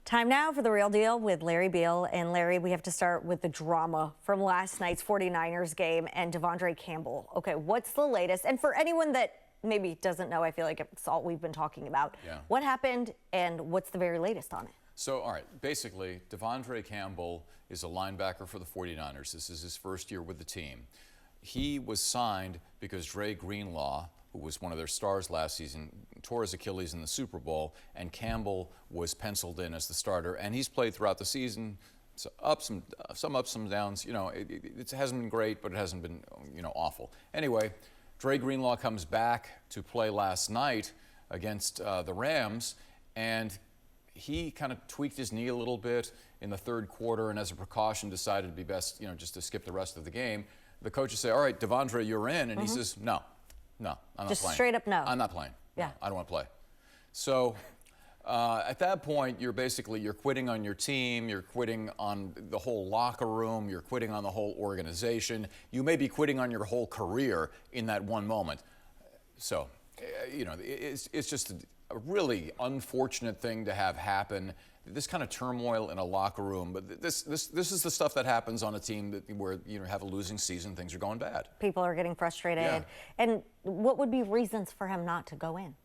Time now for The Real Deal with Larry Beal. And Larry, we have to start with the drama from last night's 49ers game and Devondre Campbell. Okay, what's the latest? And for anyone that maybe doesn't know, I feel like it's all we've been talking about. Yeah. What happened and what's the very latest on it? So, all right, basically, Devondre Campbell is a linebacker for the 49ers. This is his first year with the team. He was signed because Dre Greenlaw, who was one of their stars last season, tore his Achilles in the Super Bowl, and Campbell was penciled in as the starter. And he's played throughout the season, some ups, some downs. You know, it hasn't been great, but it hasn't been, awful. Anyway, Dre Greenlaw comes back to play last night against the Rams, and he kind of tweaked his knee a little bit in the third quarter, and as a precaution decided it'd be best, just to skip the rest of the game. The coaches say, all right, Devondre, you're in. And he says, no, I'm not playing. Just straight up no. I'm not playing. Yeah. No, I don't want to play. So at that point, you're quitting on your team. You're quitting on the whole locker room. You're quitting on the whole organization. You may be quitting on your whole career in that one moment. So, it's just a really unfortunate thing to have happen. This kind of turmoil in a locker room, but this is the stuff that happens on a team where you have a losing season, things are going bad. People are getting frustrated. Yeah. And what would be reasons for him not to go in?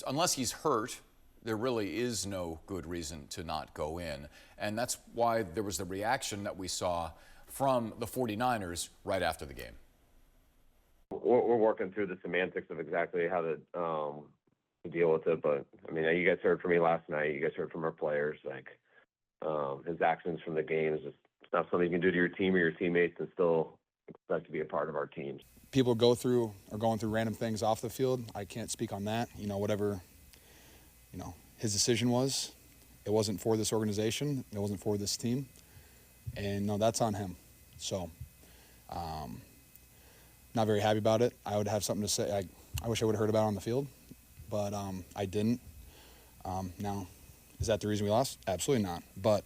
Unless he's hurt, there really is no good reason to not go in. And that's why there was the reaction that we saw from the 49ers right after the game. We're working through the semantics of exactly how to deal with it, but I mean, you guys heard from me last night. You guys heard from our players. His actions from the game is just not something you can do to your team or your teammates and still expect to be a part of our team. People going through random things off the field. I can't speak on that. Whatever his decision was, it wasn't for this organization. It wasn't for this team, and no, that's on him. So, not very happy about it. I would have something to say. I wish I would have heard about it on the field, but I didn't. Now, is that the reason we lost? Absolutely not. But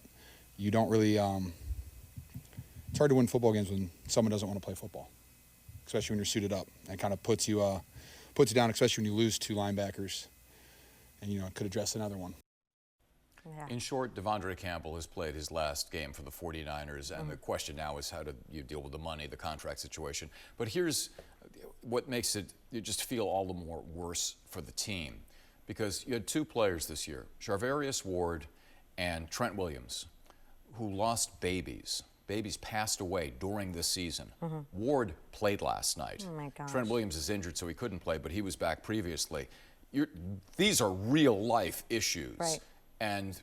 you don't really. It's hard to win football games when someone doesn't want to play football, especially when you're suited up. It kind of puts you down, especially when you lose two linebackers, and it could address another one. Yeah. In short, Devondre Campbell has played his last game for the 49ers, and the question now is how do you deal with the money, the contract situation. But here's what makes it you just feel all the more worse for the team, because you had two players this year, Charvarius Ward and Trent Williams, who lost babies. Babies passed away during this season. Ward played last night. Oh my gosh. Trent Williams is injured, so he couldn't play, but he was back previously. These are real life issues. Right. And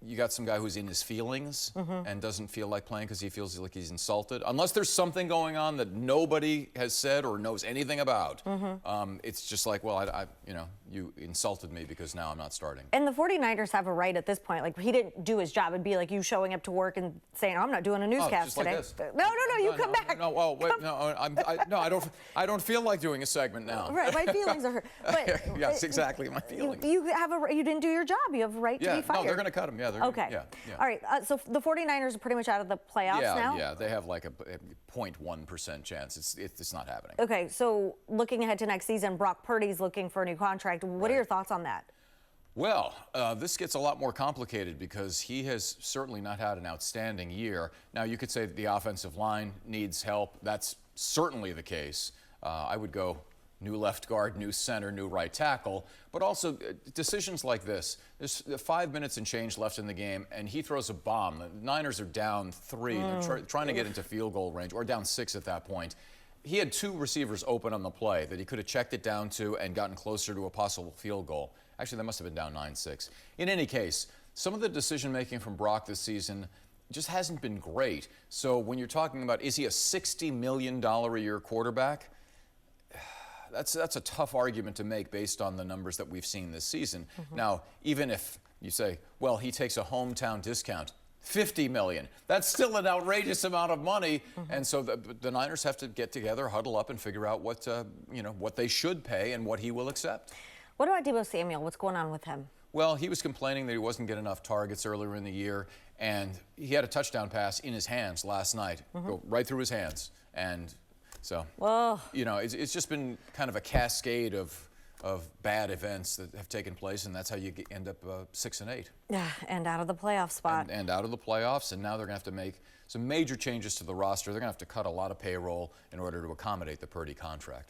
you got some guy who's in his feelings and doesn't feel like playing because he feels like he's insulted. Unless there's something going on that nobody has said or knows anything about, it's just like, well, you insulted me because now I'm not starting. And the 49ers have a right at this point. Like, he didn't do his job. It'd be like you showing up to work and saying, I'm not doing a newscast like today. this. No, you come back. No, well, wait, I don't feel like doing a segment now. Right, my feelings are hurt. But yes, exactly, my feelings. You didn't do your job. You have a right to be fired. No, they're going to cut him. Yeah, Okay. Yeah. All right. So the 49ers are pretty much out of the playoffs now? Yeah, they have like a 0.1% chance. It's not happening. Okay, so looking ahead to next season, Brock Purdy's looking for a new contract. What are your thoughts on that? Well, this gets a lot more complicated because he has certainly not had an outstanding year. Now, you could say that the offensive line needs help. That's certainly the case. I would go new left guard, new center, new right tackle. But also decisions like this. There's 5 minutes and change left in the game, and he throws a bomb. The Niners are down 3. They're trying to get into field goal range, or down 6 at that point. He had two receivers open on the play that he could have checked it down to and gotten closer to a possible field goal. Actually, that must have been down 9-6. In any case, some of the decision-making from Brock this season just hasn't been great. So when you're talking about, is he a $60 million a year quarterback? That's a tough argument to make based on the numbers that we've seen this season. Now, even if you say, well, he takes a hometown discount, $50 million. That's still an outrageous amount of money, and so the Niners have to get together, huddle up, and figure out what they should pay and what he will accept. What about Deebo Samuel? What's going on with him? Well, he was complaining that he wasn't getting enough targets earlier in the year, and he had a touchdown pass in his hands last night, go right through his hands, and so Whoa. it's just been kind of a cascade of of bad events that have taken place, and that's how you end up 6-8. Yeah, and out of the playoff spot. And out of the playoffs, and now they're going to have to make some major changes to the roster. They're going to have to cut a lot of payroll in order to accommodate the Purdy contract.